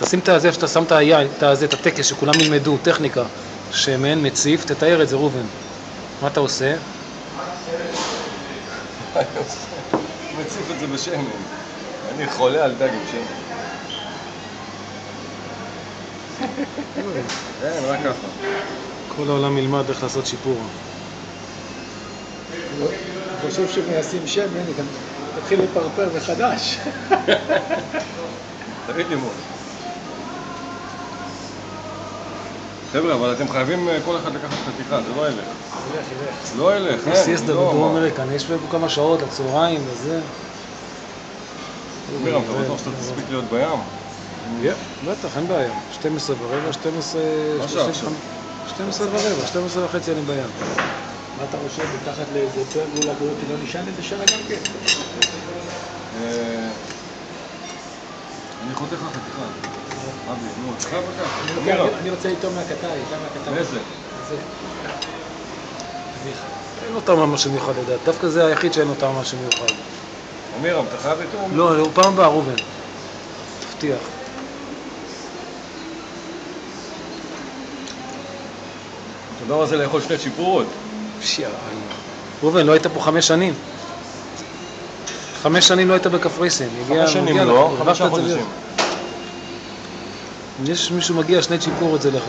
תשים את הזה, שאתה שם את היין, את הטקס, שכולם ילמדו, טכניקה, שמן, מציף, תתאר את זה, ראובן. מה אתה עושה? מציף את זה בשמן. אני חולה על דג עם שמן. כן, רק ככה. כל העולם ילמד איך לעשות שיפור. אני חושב שמיישים שמן, גם תתחיל לפרפר מחדש. תראי לימוד. חבר'ה, אבל אתם חייבים כל אחד לקחת חתיכה, זה לא ילך. לא ילך, אין. סיסטה בדרום אמריקה, יש פה כמה שעות לצהריים וזה. מירם, אתה בטוח שאתה תספיק להיות בים? בטח, אין בעיה. 12 ורבע, 12... 12 ורבע, 12 וחצי אני בים. מה אתה חושב, מתחת לאיזה פרגולה גרוטי לא נשען איזה שנה גם כן? אני חותך לך חתיכה. אבי, נו, תחייב לקח. אני רוצה איתו מהקטאי, גם מהקטאי. איזה? אין לו טעם משהו מיוחד לדעת, דווקא זה היחיד שאין לו טעם משהו מיוחד. מירם, אתה חייב איתו? לא, הוא פעם הבאה, ראובן. תבטיח. אתה יודע מה זה לאכול שני צ'יפורות? ראובן, לא היית פה 5 שנים. 5 שנים לא היית בקפריסין. 5 שנים לא, 5 חודשים. יש מישהו מגיע 2 צ'יפורות זה לך.